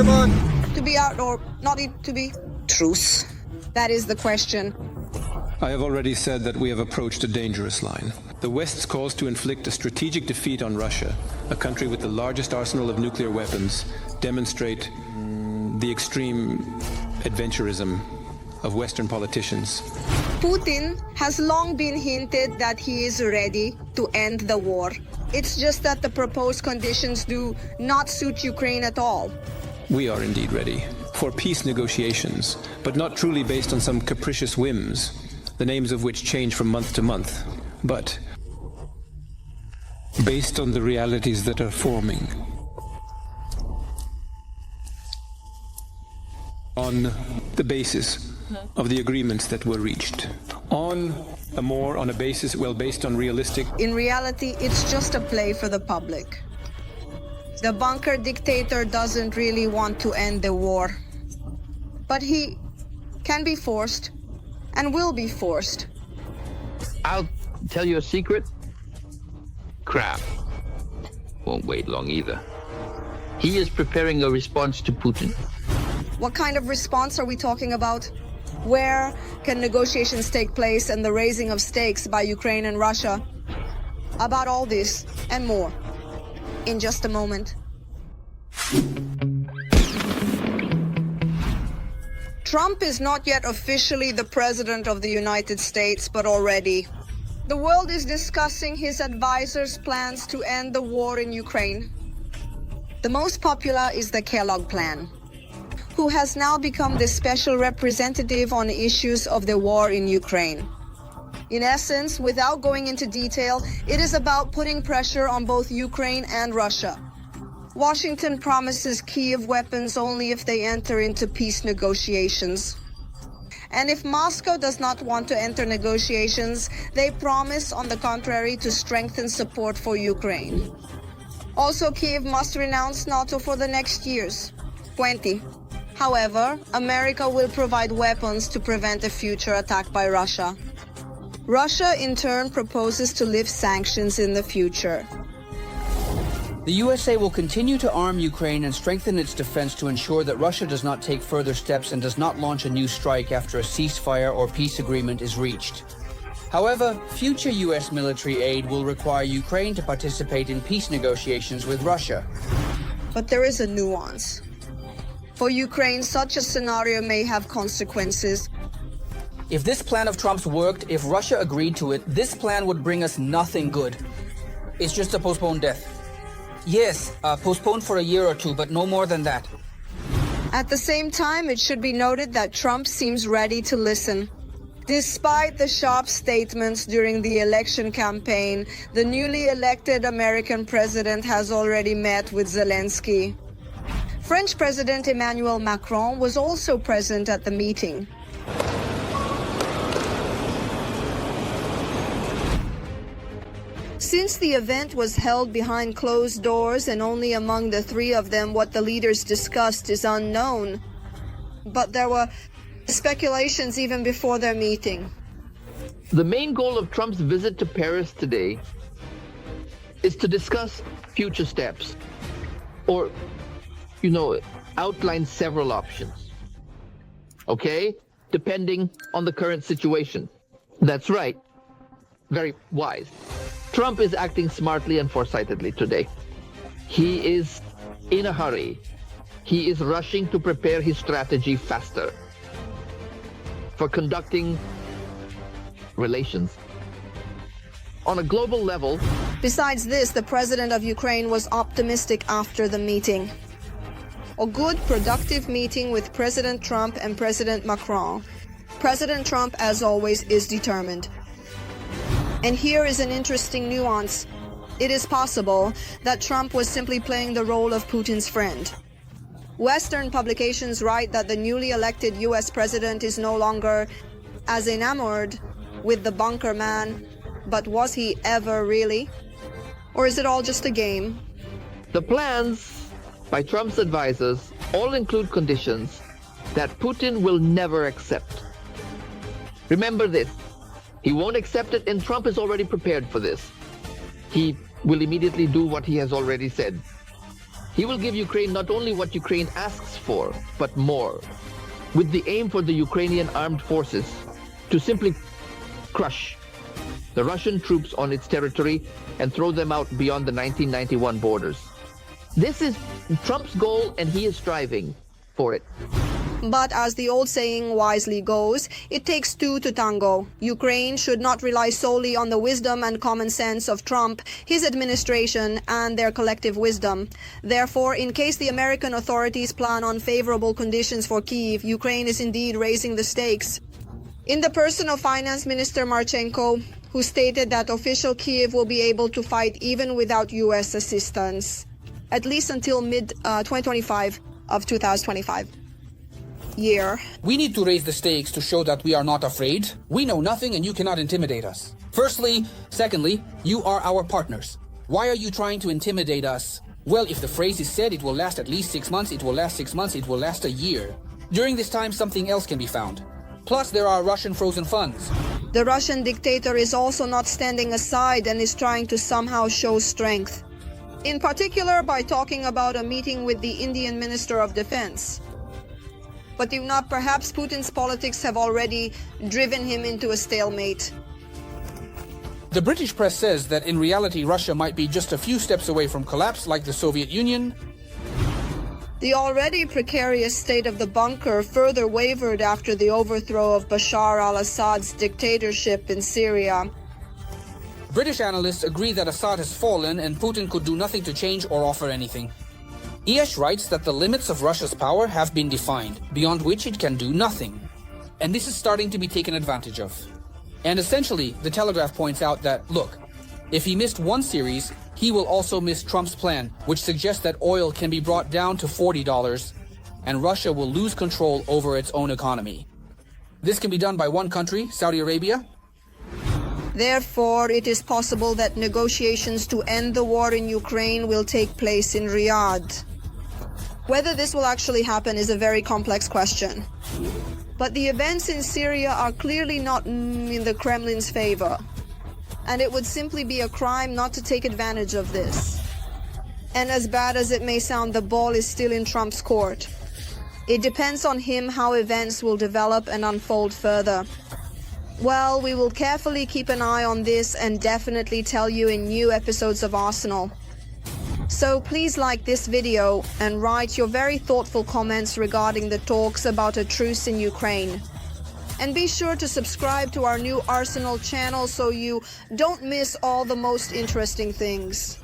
To be out or not to be? Truce. That is the question. I have already said that we have approached a dangerous line. The West's calls to inflict a strategic defeat on Russia, a country with the largest arsenal of nuclear weapons, demonstrate the extreme adventurism of Western politicians. Putin has long been hinted that he is ready to end the war. It's just that the proposed conditions do not suit Ukraine at all. We are indeed ready for peace negotiations, but not truly based on some capricious whims, the names of which change from month to month, but based on the realities that are forming. On the basis of the agreements that were reached. On a basis, well, based on realistic... In reality, it's just a play for the public. The bunker dictator doesn't really want to end the war. But he can be forced and will be forced. I'll tell you a secret. Crap. Won't wait long either. He is preparing a response to Putin. What kind of response are we talking about? Where can negotiations take place and the raising of stakes by Ukraine and Russia? About all this and more in just a moment. Trump is not yet officially the President of the United States, but already. The world is discussing his advisors' plans to end the war in Ukraine. The most popular is the Kellogg Plan, who has now become the special representative on issues of the war in Ukraine. In essence, without going into detail, it is about putting pressure on both Ukraine and Russia. Washington promises Kyiv weapons only if they enter into peace negotiations. And if Moscow does not want to enter negotiations, they promise, on the contrary, to strengthen support for Ukraine. Also, Kyiv must renounce NATO for the next years, 20. However, America will provide weapons to prevent a future attack by Russia. Russia, in turn, proposes to lift sanctions in the future. The USA will continue to arm Ukraine and strengthen its defense to ensure that Russia does not take further steps and does not launch a new strike after a ceasefire or peace agreement is reached. However, future US military aid will require Ukraine to participate in peace negotiations with Russia. But there is a nuance. For Ukraine, such a scenario may have consequences. If this plan of Trump's worked, if Russia agreed to it, this plan would bring us nothing good. It's just a postponed death. Yes, postponed for a year or two, but no more than that. At the same time, it should be noted that Trump seems ready to listen. Despite the sharp statements during the election campaign, the newly elected American president has already met with Zelenskyy. French President Emmanuel Macron was also present at the meeting. Since the event was held behind closed doors and only among the three of them what the leaders discussed is unknown, but there were speculations even before their meeting. The main goal of Trump's visit to Paris today is to discuss future steps, or, outline several options. Okay? Depending on the current situation. That's right. Very wise. Trump is acting smartly and foresightedly today. He is in a hurry. He is rushing to prepare his strategy faster for conducting relations on a global level. Besides this, the president of Ukraine was optimistic after the meeting. A good, productive meeting with President Trump and President Macron. President Trump, as always, is determined. And here is an interesting nuance. It is possible that Trump was simply playing the role of Putin's friend. Western publications write that the newly elected US president is no longer as enamored with the bunker man, but was he ever really? Or is it all just a game? The plans by Trump's advisors all include conditions that Putin will never accept. Remember this. He won't accept it, and Trump is already prepared for this. He will immediately do what he has already said. He will give Ukraine not only what Ukraine asks for, but more, with the aim for the Ukrainian armed forces to simply crush the Russian troops on its territory and throw them out beyond the 1991 borders. This is Trump's goal, and he is striving for it. But as the old saying wisely goes, it takes two to tango. Ukraine should not rely solely on the wisdom and common sense of Trump, his administration, and their collective wisdom. Therefore, in case the American authorities plan on favorable conditions for Kyiv, Ukraine is indeed raising the stakes. In the person of Finance Minister Marchenko, who stated that official Kyiv will be able to fight even without U.S. assistance, at least until mid-2025 of 2025. Year. We need to raise the stakes to show that we are not afraid. We know nothing and you cannot intimidate us. Secondly, you are our partners. Why are you trying to intimidate us? Well, if the phrase is said, it will last at least 6 months, it will last 6 months, it will last a year. During this time, something else can be found. Plus, there are Russian frozen funds. The Russian dictator is also not standing aside and is trying to somehow show strength. In particular, by talking about a meeting with the Indian Minister of Defense. But if not, perhaps Putin's politics have already driven him into a stalemate. The British press says that in reality Russia might be just a few steps away from collapse like the Soviet Union. The already precarious state of the bunker further wavered after the overthrow of Bashar al-Assad's dictatorship in Syria. British analysts agree that Assad has fallen and Putin could do nothing to change or offer anything. Iash writes that the limits of Russia's power have been defined, beyond which it can do nothing. And this is starting to be taken advantage of. And essentially, the Telegraph points out that, look, if he missed one series, he will also miss Trump's plan, which suggests that oil can be brought down to $40, and Russia will lose control over its own economy. This can be done by one country, Saudi Arabia. Therefore, it is possible that negotiations to end the war in Ukraine will take place in Riyadh. Whether this will actually happen is a very complex question. But the events in Syria are clearly not in the Kremlin's favor. And it would simply be a crime not to take advantage of this. And as bad as it may sound, the ball is still in Trump's court. It depends on him how events will develop and unfold further. Well, we will carefully keep an eye on this and definitely tell you in new episodes of Arsenal. So please like this video and write your very thoughtful comments regarding the talks about a truce in Ukraine. And be sure to subscribe to our new Arsenal channel so you don't miss all the most interesting things.